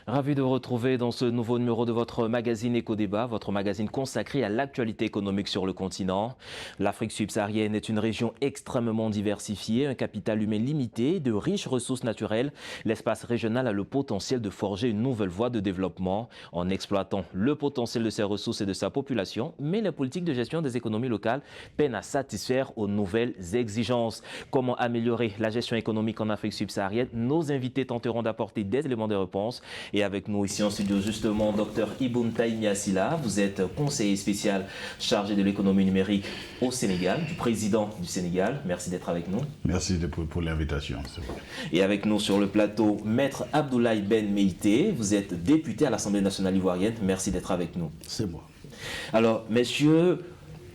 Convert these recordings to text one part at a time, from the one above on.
Ravi de vous retrouver dans ce nouveau numéro de votre magazine Éco-Débat, votre magazine consacré à l'actualité économique sur le continent. L'Afrique subsaharienne est une région extrêmement diversifiée, un capital humain limité, de riches ressources naturelles. L'espace régional a le potentiel de forger une nouvelle voie de développement en exploitant le potentiel de ses ressources et de sa population, mais les politiques de gestion des économies locales peinent à satisfaire aux nouvelles exigences. Comment améliorer la gestion économique en Afrique subsaharienne? Nos invités tenteront d'apporter des éléments de réponse. Et avec nous ici en studio, justement, Dr Iboum Taïmiasila. Vous êtes conseiller spécial chargé de l'économie numérique au Sénégal, du président du Sénégal. Merci d'être avec nous. Merci pour l'invitation. Et avec nous sur le plateau, Maître Abdoulaye Ben Meïté. Vous êtes député à l'Assemblée nationale ivoirienne. Merci d'être avec nous. C'est moi. Alors, messieurs,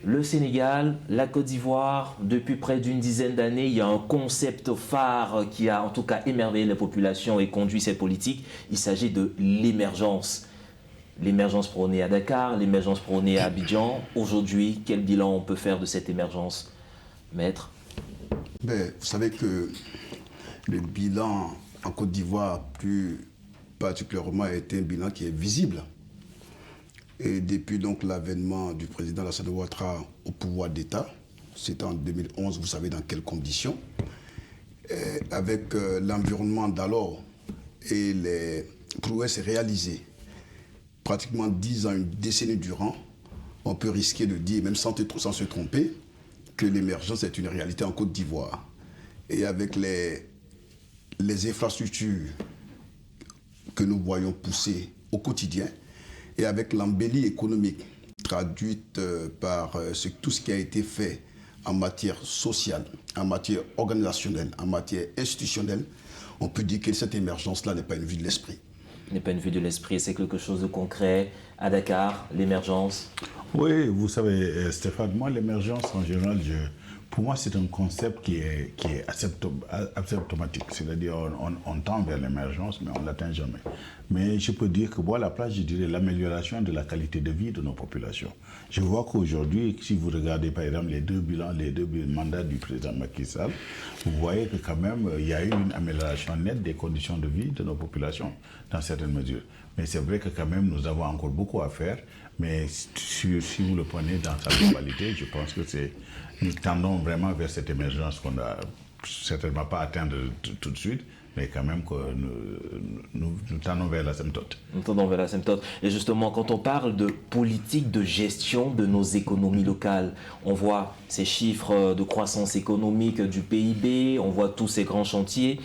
le Sénégal, la Côte d'Ivoire, depuis près d'une dizaine d'années, il y a un concept phare qui a en tout cas émerveillé les populations et conduit cette politique. Il s'agit de l'émergence. L'émergence prônée à Dakar, l'émergence prônée à Abidjan. Aujourd'hui, quel bilan on peut faire de cette émergence, Maître? Vous savez que le bilan en Côte d'Ivoire, plus particulièrement, est un bilan qui est visible. Et depuis donc l'avènement du président Alassane Ouattara au pouvoir d'État, c'était en 2011, vous savez dans quelles conditions, avec l'environnement d'alors et les prouesses réalisées, pratiquement 10 ans, une décennie durant, on peut risquer de dire, même sans se tromper, que l'émergence est une réalité en Côte d'Ivoire. Et avec les infrastructures que nous voyons pousser au quotidien, et avec l'embellie économique traduite par tout ce qui a été fait en matière sociale, en matière organisationnelle, en matière institutionnelle, on peut dire que cette émergence-là n'est pas une vue de l'esprit. N'est pas une vue de l'esprit, c'est quelque chose de concret. À Dakar, l'émergence. Oui, vous savez, Stéphane, moi, l'émergence en général, pour moi, c'est un concept qui est asymptomatique. C'est-à-dire, on tend vers l'émergence, mais on ne l'atteint jamais. Mais je peux dire que, moi, à la place, je dirais l'amélioration de la qualité de vie de nos populations. Je vois qu'aujourd'hui, si vous regardez, par exemple, les deux mandats du président Macky Sall, vous voyez que quand même, il y a eu une amélioration nette des conditions de vie de nos populations, dans certaines mesures. Mais c'est vrai que quand même, nous avons encore beaucoup à faire. Mais si vous le prenez dans sa globalité, je pense que nous tendons vraiment vers cette émergence qu'on n'a certainement pas atteindre tout de suite, mais quand même que nous tendons vers l'asymptote. Nous tendons vers l'asymptote. Et justement, quand on parle de politique de gestion de nos économies locales, on voit ces chiffres de croissance économique du PIB, on voit tous ces grands chantiers.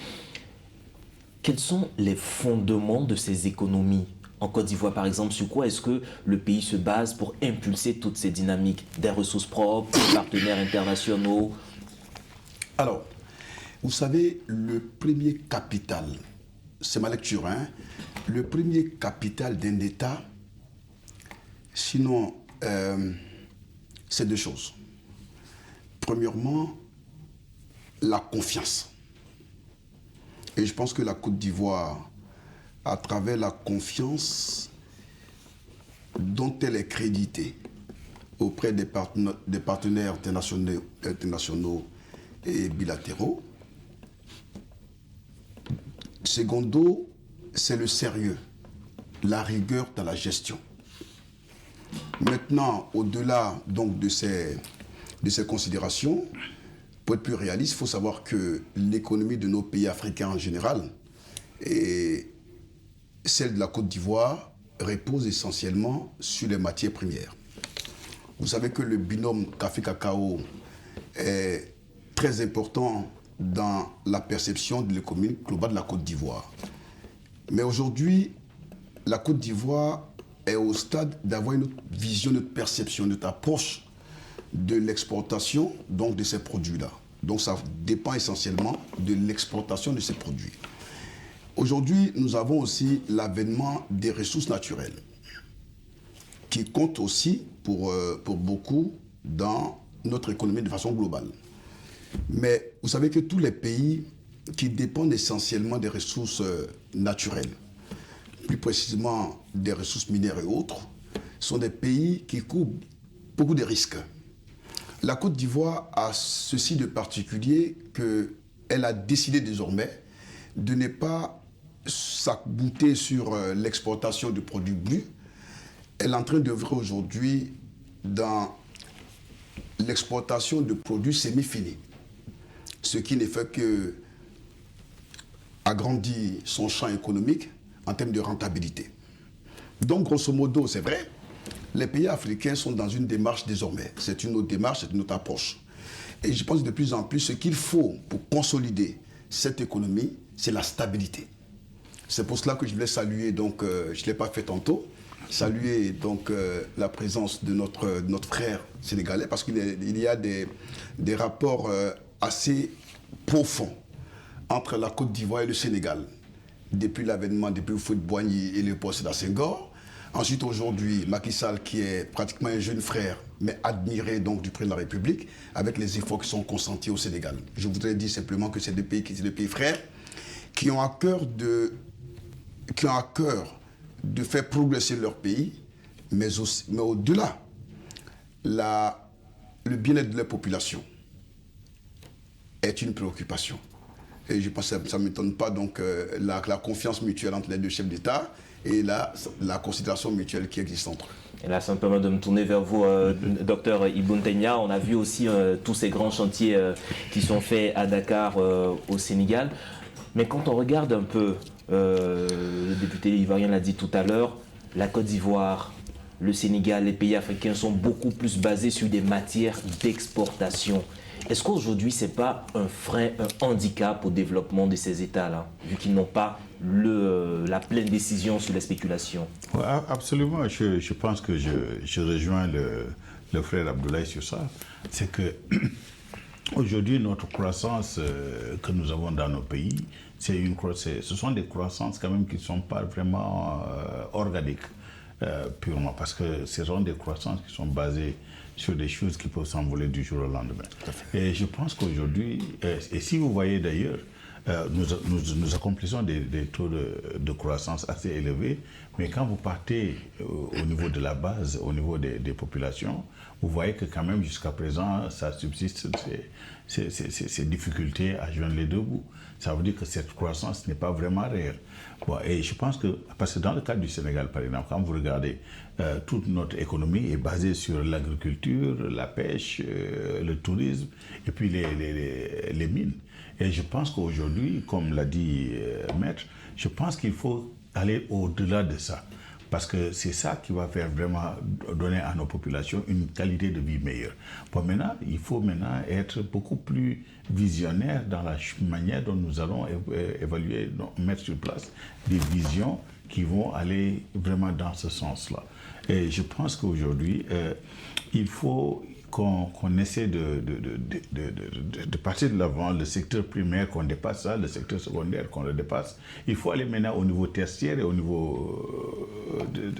Quels sont les fondements de ces économies? En Côte d'Ivoire, par exemple, sur quoi est-ce que le pays se base pour impulser toutes ces dynamiques? Des ressources propres, des partenaires internationaux? Alors, vous savez, le premier capital, c'est ma lecture, hein, le premier capital d'un État, sinon, c'est deux choses. Premièrement, la confiance. Et je pense que la Côte d'Ivoire, à travers la confiance dont elle est créditée auprès des partenaires internationaux et bilatéraux. Secondo, c'est le sérieux, la rigueur dans la gestion. Maintenant, au-delà donc de ces considérations, pour être plus réaliste, il faut savoir que l'économie de nos pays africains en général et celle de la Côte d'Ivoire repose essentiellement sur les matières premières. Vous savez que le binôme café-cacao est très important dans la perception de l'économie globale de la Côte d'Ivoire. Mais aujourd'hui, la Côte d'Ivoire est au stade d'avoir une autre vision, une autre perception, une autre approche de l'exportation donc de ces produits-là. Donc ça dépend essentiellement de l'exportation de ces produits. Aujourd'hui, nous avons aussi l'avènement des ressources naturelles qui comptent aussi pour beaucoup dans notre économie de façon globale. Mais vous savez que tous les pays qui dépendent essentiellement des ressources naturelles, plus précisément des ressources minières et autres, sont des pays qui courent beaucoup de risques. La Côte d'Ivoire a ceci de particulier qu'elle a décidé désormais de ne pas s'abouter sur l'exportation de produits bruts, elle est en train d'œuvrer aujourd'hui dans l'exportation de produits semi-finis. Ce qui ne fait que agrandir son champ économique en termes de rentabilité. Donc, grosso modo, c'est vrai, les pays africains sont dans une démarche désormais. C'est une autre démarche, c'est une autre approche. Et je pense de plus en plus, ce qu'il faut pour consolider cette économie, c'est la stabilité. C'est pour cela que je voulais saluer, donc, je ne l'ai pas fait tantôt, saluer donc la présence de notre frère sénégalais, parce qu'il y a des rapports assez profonds entre la Côte d'Ivoire et le Sénégal, depuis l'avènement des Houphouët-Boigny et Léopold Sédar Senghor. Ensuite, aujourd'hui, Macky Sall, qui est pratiquement un jeune frère, mais admiré donc du président de la République, avec les efforts qui sont consentis au Sénégal. Je voudrais dire simplement que c'est des pays frères qui ont à cœur de faire progresser leur pays, mais au-delà, le bien-être de leur population est une préoccupation. Et je pense que ça ne m'étonne pas, donc, la confiance mutuelle entre les deux chefs d'État et la considération mutuelle qui existe entre eux. Et là, simplement de me tourner vers vous, docteur Ibn Taymiyya. On a vu aussi tous ces grands chantiers qui sont faits à Dakar, au Sénégal. Mais quand on regarde un peu, le député ivoirien l'a dit tout à l'heure, la Côte d'Ivoire, le Sénégal, les pays africains sont beaucoup plus basés sur des matières d'exportation. Est-ce qu'aujourd'hui, ce n'est pas un frein, un handicap au développement de ces États-là, vu qu'ils n'ont pas la pleine décision sur les spéculations? Ouais, absolument, je pense que je rejoins le frère Abdoulaye sur ça. C'est que aujourd'hui, notre croissance que nous avons dans nos pays, ce sont des croissances quand même qui ne sont pas vraiment organiques, purement, parce que ce sont des croissances qui sont basées sur des choses qui peuvent s'envoler du jour au lendemain. Et je pense qu'aujourd'hui, et si vous voyez d'ailleurs, nous accomplissons des taux de croissance assez élevés, mais quand vous partez au niveau de la base, au niveau des populations, vous voyez que quand même jusqu'à présent, ça subsiste ces difficultés à joindre les deux bouts. Ça veut dire que cette croissance n'est pas vraiment réelle. Bon, et je pense que, parce que dans le cas du Sénégal, par exemple, quand vous regardez, toute notre économie est basée sur l'agriculture, la pêche, le tourisme, et puis les mines. Et je pense qu'aujourd'hui, comme l'a dit Maître, je pense qu'il faut aller au-delà de ça. Parce que c'est ça qui va faire vraiment donner à nos populations une qualité de vie meilleure. Bon, maintenant, il faut maintenant être beaucoup plus visionnaire dans la manière dont nous allons évaluer, mettre sur place des visions qui vont aller vraiment dans ce sens-là. Et je pense qu'aujourd'hui, il faut qu'on essaie de partir de l'avant, le secteur primaire qu'on dépasse ça, le secteur secondaire qu'on le dépasse. Il faut aller maintenant au niveau tertiaire et au niveau de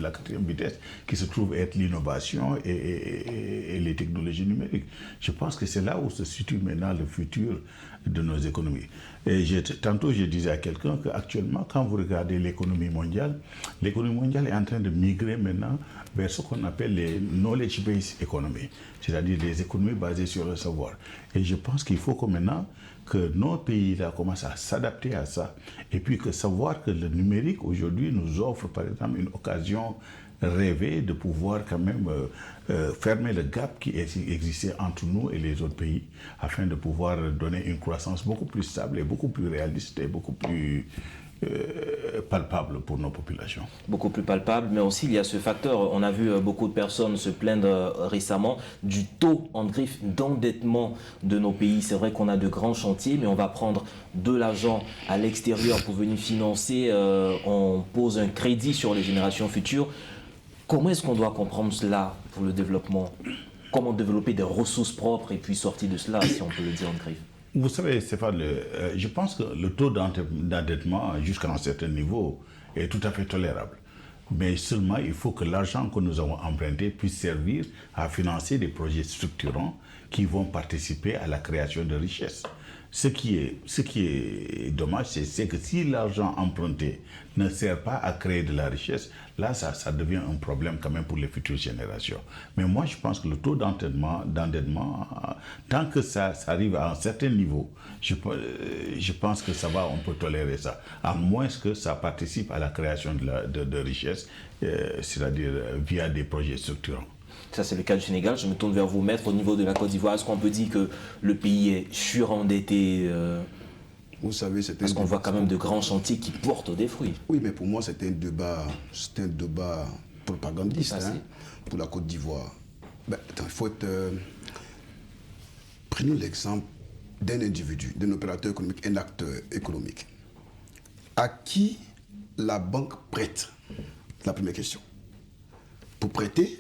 la quatrième vitesse, qui se trouve être l'innovation et les technologies numériques. Je pense que c'est là où se situe maintenant le futur de nos économies. Et tantôt, je disais à quelqu'un qu'actuellement, quand vous regardez l'économie mondiale est en train de migrer maintenant vers ce qu'on appelle les knowledge-based economy, c'est-à-dire des économies basées sur le savoir. Et je pense qu'il faut que maintenant que nos pays là commencent à s'adapter à ça, et puis que savoir que le numérique aujourd'hui nous offre par exemple une occasion rêvée de pouvoir quand même fermer le gap qui existait entre nous et les autres pays, afin de pouvoir donner une croissance beaucoup plus stable et beaucoup plus réaliste et beaucoup plus palpable pour nos populations. Beaucoup plus palpable, mais aussi il y a ce facteur, on a vu beaucoup de personnes se plaindre récemment du taux en griffe d'endettement de nos pays. C'est vrai qu'on a de grands chantiers, mais on va prendre de l'argent à l'extérieur pour venir financer, on pose un crédit sur les générations futures. Comment est-ce qu'on doit comprendre cela pour le développement? Comment développer des ressources propres et puis sortir de cela, si on peut le dire en griffe? Vous savez, Stéphane, je pense que le taux d'endettement jusqu'à un certain niveau est tout à fait tolérable. Mais seulement, il faut que l'argent que nous avons emprunté puisse servir à financer des projets structurants qui vont participer à la création de richesses. Ce qui est dommage, c'est que si l'argent emprunté ne sert pas à créer de la richesse, là, ça devient un problème quand même pour les futures générations. Mais moi, je pense que le taux d'endettement, tant que ça arrive à un certain niveau, je pense que ça va, on peut tolérer ça. À moins que ça participe à la création de richesse, c'est-à-dire via des projets structurants. Ça, c'est le cas du Sénégal. Je me tourne vers vous, maître. Au niveau de la Côte d'Ivoire, est-ce qu'on peut dire que le pays est surendetté Vous savez, parce qu'on voit quand même de grands chantiers qui portent des fruits. Oui, mais pour moi, c'est un débat propagandiste pour la Côte d'Ivoire. Ben, attends, il faut être... Prenons l'exemple d'un individu, d'un opérateur économique, un acteur économique. À qui la banque prête? La première question. Pour prêter,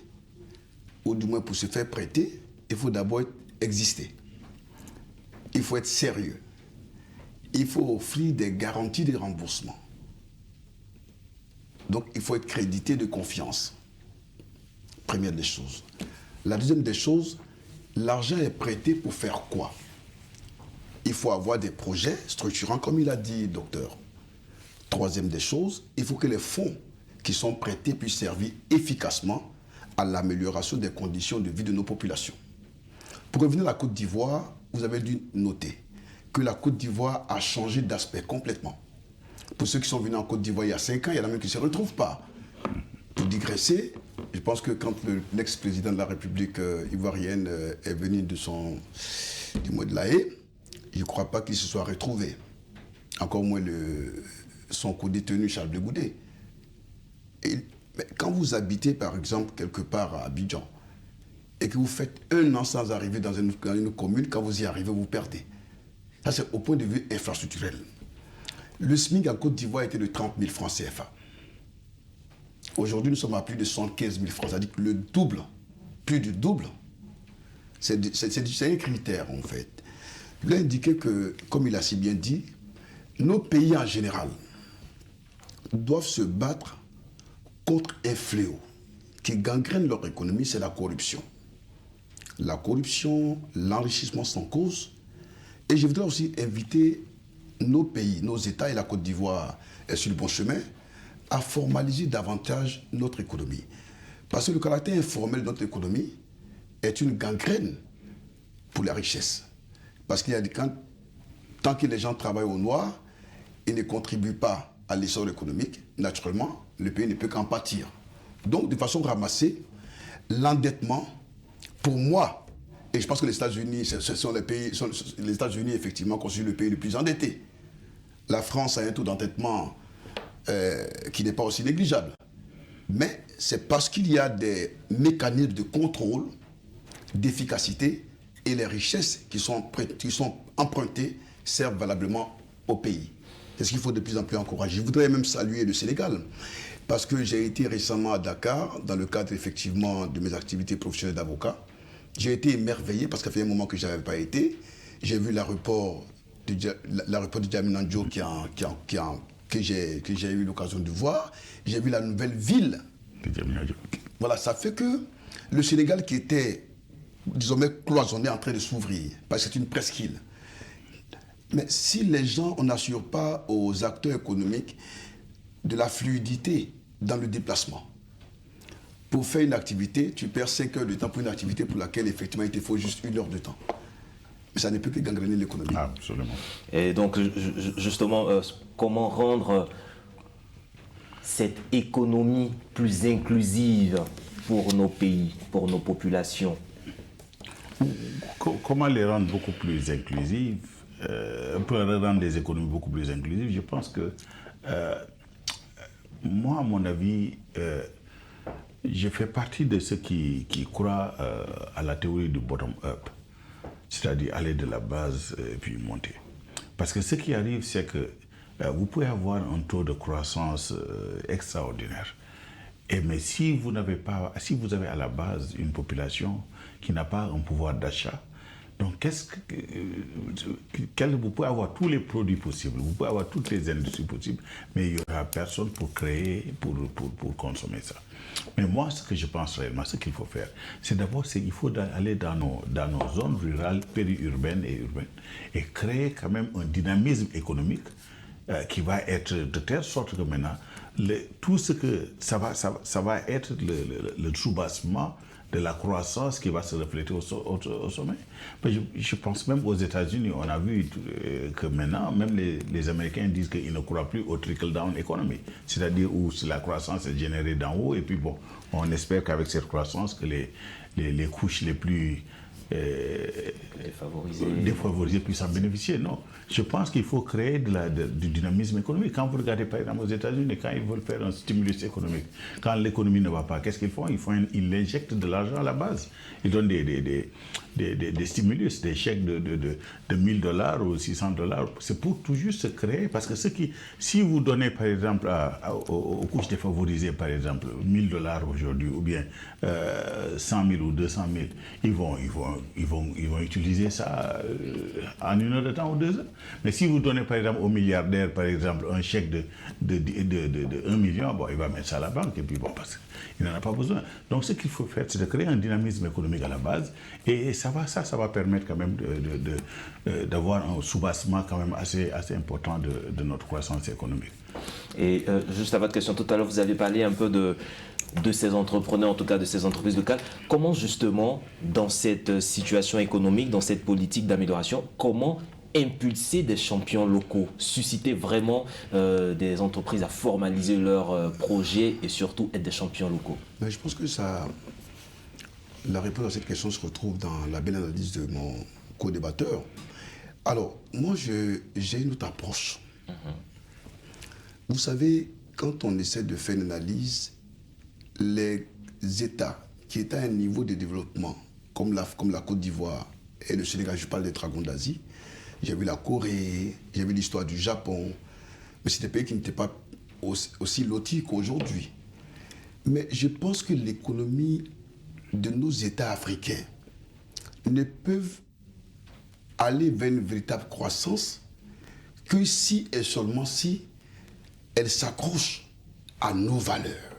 ou du moins pour se faire prêter, il faut d'abord exister. Il faut être sérieux. Il faut offrir des garanties de remboursement. Donc, il faut être crédité de confiance. Première des choses. La deuxième des choses, l'argent est prêté pour faire quoi? Il faut avoir des projets structurants, comme il a dit, docteur. Troisième des choses, il faut que les fonds qui sont prêtés puissent servir efficacement à l'amélioration des conditions de vie de nos populations. Pour revenir à la Côte d'Ivoire, vous avez dû noter que la Côte d'Ivoire a changé d'aspect complètement. Pour ceux qui sont venus en Côte d'Ivoire il y a 5 ans, il y en a même qui ne se retrouvent pas. Pour digresser, je pense que quand l'ex-président de la République ivoirienne est venu du mois de La Haye, je ne crois pas qu'il se soit retrouvé. Encore moins son co-détenu Charles Blé Goudé. Mais quand vous habitez, par exemple, quelque part à Abidjan, et que vous faites 1 an sans arriver dans une commune, quand vous y arrivez, vous perdez. Ça, c'est au point de vue infrastructurel. Le SMIC en Côte d'Ivoire était de 30 000 francs CFA. Aujourd'hui, nous sommes à plus de 75 000 francs, c'est-à-dire le double, plus du double. C'est un critère, en fait. Je voulais indiquer que, comme il a si bien dit, nos pays en général doivent se battre contre un fléau qui gangrène leur économie, c'est la corruption. La corruption, l'enrichissement sans cause. Et je voudrais aussi inviter nos pays, nos États, et la Côte d'Ivoire est sur le bon chemin, à formaliser davantage notre économie. Parce que le caractère informel de notre économie est une gangrène pour la richesse. Parce qu'il y a tant que les gens travaillent au noir et ne contribuent pas à l'essor économique, naturellement, le pays ne peut qu'en pâtir. Donc, de façon ramassée, l'endettement, pour moi, et je pense que les États-Unis, les États-Unis, effectivement, constituent le pays le plus endetté. La France a un taux d'endettement qui n'est pas aussi négligeable. Mais c'est parce qu'il y a des mécanismes de contrôle, d'efficacité, et les richesses qui sont empruntées servent valablement au pays. C'est ce qu'il faut de plus en plus encourager. Je voudrais même saluer le Sénégal, parce que j'ai été récemment à Dakar, dans le cadre effectivement de mes activités professionnelles d'avocat. J'ai été émerveillé, parce que ça fait un moment que je n'avais pas été. J'ai vu l'aéroport de Diamniadio que j'ai eu l'occasion de voir. J'ai vu la nouvelle ville. Voilà, ça fait que le Sénégal qui était désormais cloisonné en train de s'ouvrir, parce que c'est une presqu'île. Mais si les gens, on n'assure pas aux acteurs économiques de la fluidité dans le déplacement. Pour faire une activité, tu perds 5 heures de temps pour une activité pour laquelle effectivement il te faut juste 1 heure de temps. Mais ça ne peut que gangréner l'économie. Ah, absolument. Et donc justement, comment rendre cette économie plus inclusive pour nos pays, pour nos populations? Comment les rendre beaucoup plus inclusives, pour rendre des économies beaucoup plus inclusives? Je pense que, moi, à mon avis, je fais partie de ceux qui croient à la théorie du bottom-up, c'est-à-dire aller de la base et puis monter. Parce que ce qui arrive, c'est que vous pouvez avoir un taux de croissance extraordinaire. Mais si vous avez à la base une population qui n'a pas un pouvoir d'achat, Donc, vous pouvez avoir tous les produits possibles, vous pouvez avoir toutes les industries possibles, mais il n'y aura personne pour créer, pour consommer ça. Mais moi, ce que je pense réellement, ce qu'il faut faire, c'est d'abord, il faut aller dans nos zones rurales, périurbaines et urbaines, et créer quand même un dynamisme économique qui va être de telle sorte que maintenant, tout ce que ça va être le soubassement de la croissance qui va se refléter au sommet. Je pense même aux États-Unis, on a vu que maintenant, même les Américains disent qu'ils ne croient plus au trickle-down economy, c'est-à-dire où la croissance est générée d'en haut, et puis bon, on espère qu'avec cette croissance, que les couches les plus défavorisées puissent en bénéficier. Non, je pense qu'il faut créer du dynamisme économique. Quand vous regardez par exemple aux États-Unis, quand ils veulent faire un stimulus économique, quand l'économie ne va pas, qu'est-ce qu'ils font? Ils injectent de l'argent à la base. Ils donnent des stimulus, des chèques de $1000 ou $600. C'est pour tout juste se créer, parce que si vous donnez par exemple aux couches défavorisées, par exemple, $1000 aujourd'hui, ou bien 100 000 ou 200 000, ils vont utiliser ça en 1 heure de temps ou 2 heures. Mais si vous donnez par exemple aux milliardaires, par exemple, un chèque de 1 million, bon, il va mettre ça à la banque, et puis bon, parce qu'il n'en a pas besoin. Donc ce qu'il faut faire, c'est de créer un dynamisme économique à la base, et ça va permettre quand même d'avoir un soubassement quand même assez important de notre croissance économique. Et juste à votre question tout à l'heure, vous avez parlé un peu de ces entrepreneurs, en tout cas de ces entreprises locales. Comment justement, dans cette situation économique, dans cette politique d'amélioration, comment impulser des champions locaux, susciter vraiment des entreprises à formaliser leurs projets et surtout être des champions locaux? Mais je pense que la réponse à cette question se retrouve dans la belle analyse de mon co-débatteur. Alors, moi, j'ai une autre approche. Vous savez, quand on essaie de faire une analyse, les États qui étaient à un niveau de développement, comme la Côte d'Ivoire et le Sénégal, je parle des dragons d'Asie, j'ai vu la Corée, j'ai vu l'histoire du Japon, mais c'est des pays qui n'étaient pas aussi lotis qu'aujourd'hui. Mais je pense que l'économie de nos États africains ne peuvent aller vers une véritable croissance que si et seulement si elle s'accroche à nos valeurs.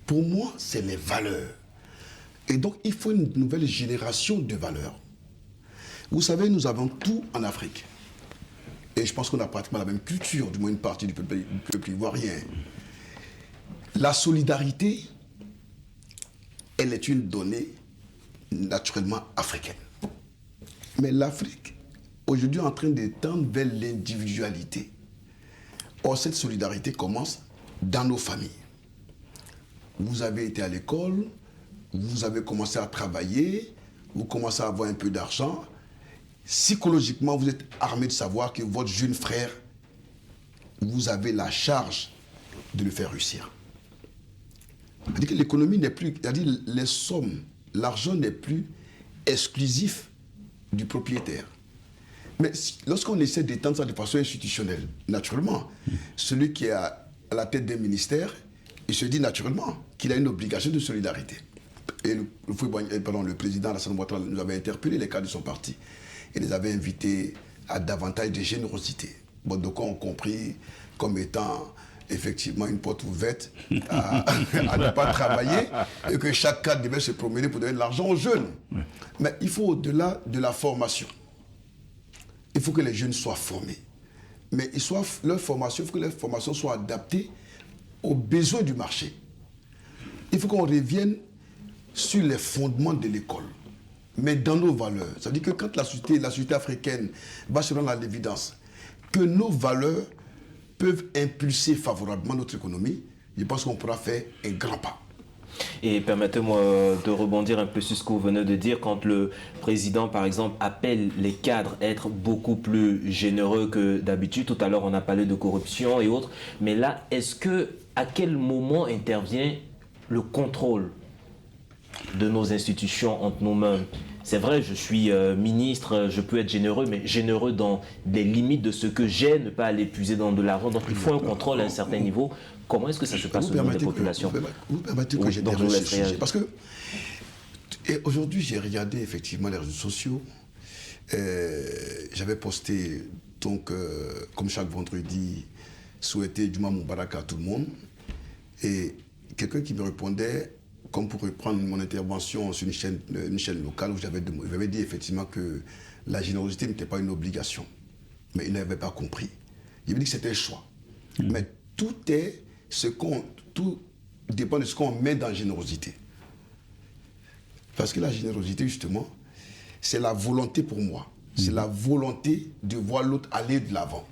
Pour moi, c'est les valeurs. Et donc, il faut une nouvelle génération de valeurs. Vous savez, nous avons tout en Afrique. Et je pense qu'on a pratiquement la même culture, du moins une partie du peuple ivoirien. La solidarité, elle est une donnée naturellement africaine. Mais l'Afrique, aujourd'hui, est en train de tendre vers l'individualité. Or, cette solidarité commence dans nos familles. Vous avez été à l'école, vous avez commencé à travailler, vous commencez à avoir un peu d'argent. Psychologiquement, vous êtes armé de savoir que votre jeune frère, vous avez la charge de le faire réussir. C'est-à-dire que l'économie n'est plus, c'est-à-dire les sommes, l'argent n'est plus exclusif du propriétaire. Mais lorsqu'on essaie d'étendre ça de façon institutionnelle, naturellement, celui qui est à la tête d'un ministère, il se dit naturellement qu'il a une obligation de solidarité. Et le président Alassane Ouattara nous avait interpellé les cadres de son parti. Il les avait invités à davantage de générosité. Bon, donc on a compris comme étant effectivement une porte ouverte à ne pas travailler et que chaque cadre devait se promener pour donner de l'argent aux jeunes. Mais il faut au-delà de la formation. Il faut que les jeunes soient formés. Mais il faut que leur formation soit adaptée aux besoins du marché. Il faut qu'on revienne sur les fondements de l'école, mais dans nos valeurs. C'est-à-dire que quand la société africaine va se rendre à l'évidence que nos valeurs peuvent impulser favorablement notre économie, je pense qu'on pourra faire un grand pas. Et permettez-moi de rebondir un peu sur ce que vous venez de dire. Quand le président, par exemple, appelle les cadres à être beaucoup plus généreux que d'habitude, tout à l'heure on a parlé de corruption et autres, mais là, à quel moment intervient le contrôle de nos institutions entre nous-mêmes? C'est vrai, je suis ministre, je peux être généreux, mais généreux dans des limites de ce que j'ai, ne pas aller puiser dans de l'argent. Donc il faut un contrôle à un certain niveau. Comment est-ce que ça se passe au niveau des populations? Vous permettez que j'étermine ce sujet. Parce que Et aujourd'hui, j'ai regardé effectivement les réseaux sociaux. J'avais posté, donc, comme chaque vendredi, souhaiter Juma Moubarak à tout le monde. Et quelqu'un qui me répondait, comme pour reprendre mon intervention sur une chaîne locale, où j'avais dit effectivement que la générosité n'était pas une obligation. Mais il n'avait pas compris. Il avait dit que c'était un choix. Mais tout dépend de ce qu'on met dans la générosité. Parce que la générosité, justement, c'est la volonté pour moi. C'est la volonté de voir l'autre aller de l'avant.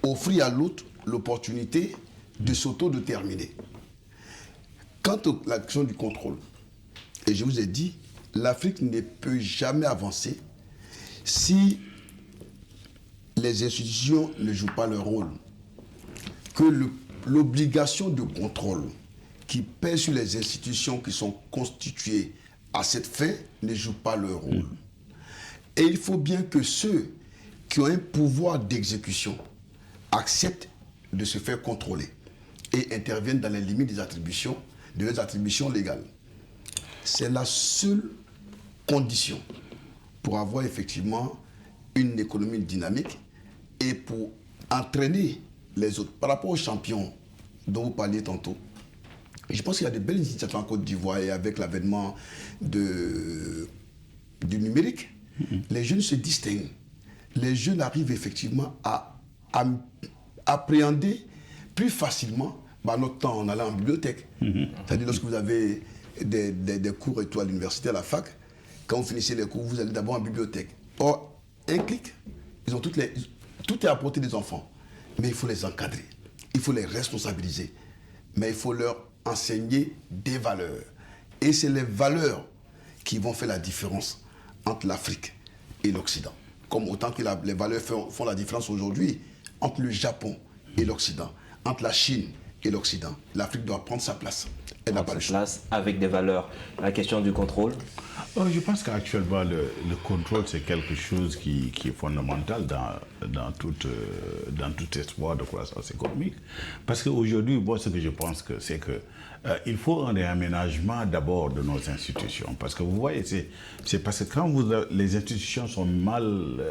Offrir à l'autre l'opportunité de s'auto-déterminer. Quant à l'action du contrôle, et je vous ai dit, l'Afrique ne peut jamais avancer si les institutions ne jouent pas leur rôle. Que l'obligation de contrôle qui pèse sur les institutions qui sont constituées à cette fin ne joue pas leur rôle. Et il faut bien que ceux qui ont un pouvoir d'exécution acceptent de se faire contrôler et interviennent dans les limites de leurs attributions légales. C'est la seule condition pour avoir effectivement une économie dynamique et pour entraîner les autres. Par rapport aux champions dont vous parliez tantôt, je pense qu'il y a de belles initiatives en Côte d'Ivoire et avec l'avènement du numérique, les jeunes se distinguent. Les jeunes arrivent effectivement à appréhender plus facilement. Notre temps, on allait en bibliothèque. C'est-à-dire, lorsque vous avez des cours et tout à l'université, à la fac, quand vous finissez les cours, vous allez d'abord en bibliothèque. Or, un clic, tout est à portée des enfants. Mais il faut les encadrer, il faut les responsabiliser. Mais il faut leur enseigner des valeurs. Et c'est les valeurs qui vont faire la différence entre l'Afrique et l'Occident. Comme autant que les valeurs font la différence aujourd'hui entre le Japon et l'Occident, entre la Chine et l'Occident. L'Afrique doit prendre sa place. Elle n'a pas le choix. Place avec des valeurs. La question du contrôle. Je pense qu'actuellement, le contrôle, c'est quelque chose qui est fondamental dans tout espoir de croissance économique. Parce qu'aujourd'hui, moi, ce que je pense, c'est qu'il faut un réaménagement d'abord de nos institutions. Parce que vous voyez, c'est parce que quand les institutions sont mal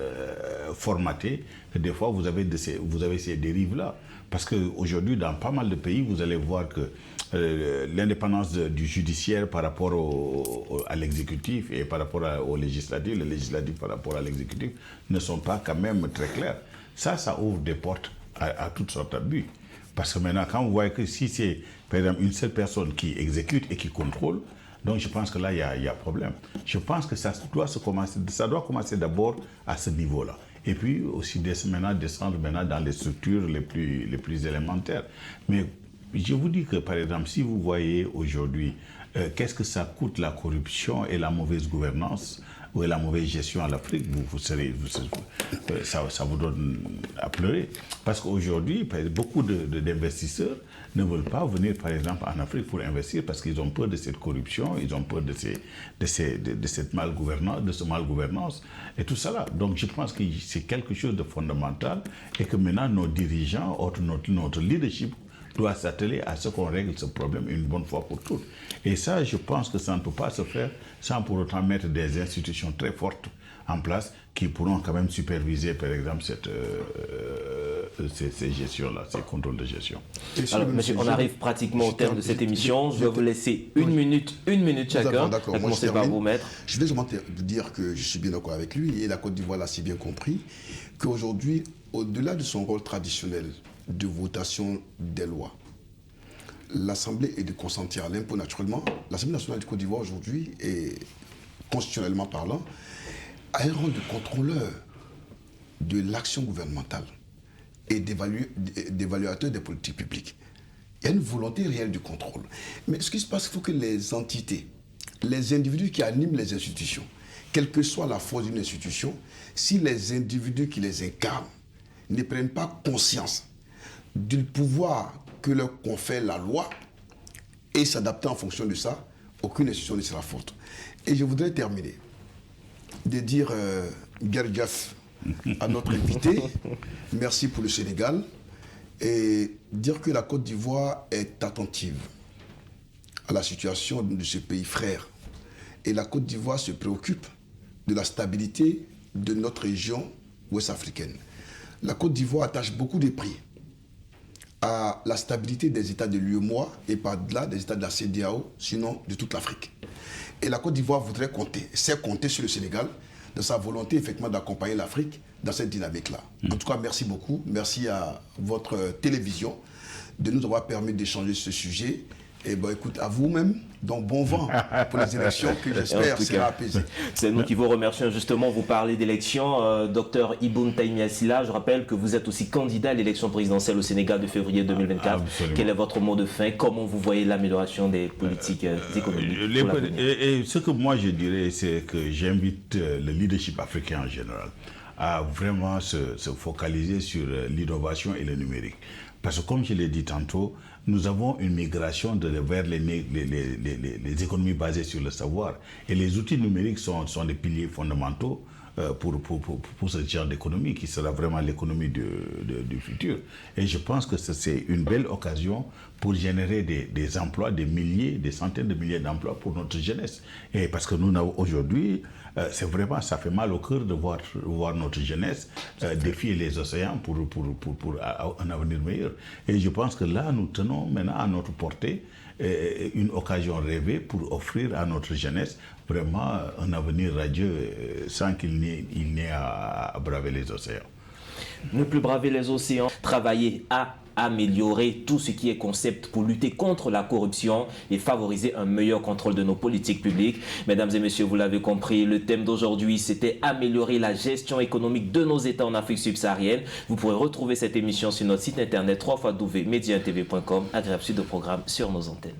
formatées, que des fois, vous avez ces dérives-là. Parce qu'aujourd'hui, dans pas mal de pays, vous allez voir que l'indépendance du judiciaire par rapport à l'exécutif et par rapport au législatif, le législatif par rapport à l'exécutif, ne sont pas quand même très clairs. Ça ouvre des portes à toutes sortes d'abus. Parce que maintenant, quand vous voyez que si c'est, par exemple, une seule personne qui exécute et qui contrôle, donc je pense que là, il y a problème. Je pense que ça doit commencer d'abord à ce niveau-là. Et puis aussi descendre dans les structures les plus élémentaires. Mais je vous dis que, par exemple, si vous voyez aujourd'hui qu'est-ce que ça coûte la corruption et la mauvaise gouvernance ou la mauvaise gestion à l'Afrique, ça vous donne à pleurer. Parce qu'aujourd'hui, beaucoup d'investisseurs ne veulent pas venir, par exemple, en Afrique pour investir parce qu'ils ont peur de cette corruption, ils ont peur de cette malgouvernance, de ce malgouvernance et tout ça là. Donc je pense que c'est quelque chose de fondamental et que maintenant nos dirigeants, notre leadership, doit s'atteler à ce qu'on règle ce problème une bonne fois pour toutes. Et ça, je pense que ça ne peut pas se faire sans pour autant mettre des institutions très fortes en place qui pourront quand même superviser, par exemple, ces gestions-là, ces contrôles de gestion. Alors, monsieur, on arrive pratiquement au terme de cette émission. Je vais vous laisser une minute chacun. D'accord, commencer par vous, maître. Je vais seulement dire que je suis bien d'accord avec lui, et la Côte d'Ivoire l'a si bien compris, qu'aujourd'hui, au-delà de son rôle traditionnel de votation des lois, l'Assemblée est de consentir à l'impôt naturellement. L'Assemblée nationale du Côte d'Ivoire aujourd'hui, constitutionnellement parlant, a un rôle de contrôleur de l'action gouvernementale et d'évaluateur des politiques publiques. Il y a une volonté réelle du contrôle. Mais ce qui se passe, il faut que les entités, les individus qui animent les institutions, quelle que soit la force d'une institution, si les individus qui les incarnent ne prennent pas conscience du pouvoir que leur confère la loi et s'adapter en fonction de ça, aucune institution ne sera forte. Et je voudrais terminer de dire Gergaf à notre invité, merci pour le Sénégal, et dire que la Côte d'Ivoire est attentive à la situation de ce pays frère et la Côte d'Ivoire se préoccupe de la stabilité de notre région ouest-africaine. La Côte d'Ivoire attache beaucoup de prix à la stabilité des États de l'UEMOA et par-delà des États de la CEDEAO, sinon de toute l'Afrique. Et la Côte d'Ivoire voudrait sait compter sur le Sénégal de sa volonté effectivement d'accompagner l'Afrique dans cette dynamique-là. En tout cas, merci beaucoup. Merci à votre télévision de nous avoir permis d'échanger ce sujet. Et bon, écoute, à vous-même, donc bon vent pour les élections que j'espère sera apaisée. C'est nous qui vous remercions. Justement, vous parlez d'élections. Docteur Ibn Taïmia Silla, je rappelle que vous êtes aussi candidat à l'élection présidentielle au Sénégal de février 2024. Absolument. Quel est votre mot de fin? Comment vous voyez l'amélioration des politiques économiques? Et ce que moi je dirais, c'est que j'invite le leadership africain en général à vraiment se focaliser sur l'innovation et le numérique. Parce que comme je l'ai dit tantôt, nous avons une migration vers les économies basées sur le savoir. Et les outils numériques sont des piliers fondamentaux pour ce genre d'économie qui sera vraiment l'économie du futur. Et je pense que c'est une belle occasion pour générer des emplois, des milliers, des centaines de milliers d'emplois pour notre jeunesse. Et parce que nous, aujourd'hui, c'est vraiment, ça fait mal au cœur de voir notre jeunesse défier les océans pour un avenir meilleur. Et je pense que là, nous tenons maintenant à notre portée une occasion rêvée pour offrir à notre jeunesse vraiment un avenir radieux sans qu'il n'ait à braver les océans. Ne plus braver les océans, travailler à améliorer tout ce qui est concept pour lutter contre la corruption et favoriser un meilleur contrôle de nos politiques publiques. Mesdames et messieurs, vous l'avez compris, le thème d'aujourd'hui, c'était améliorer la gestion économique de nos États en Afrique subsaharienne. Vous pourrez retrouver cette émission sur notre site internet www.mediantv.com. Agréable suite de programme sur nos antennes.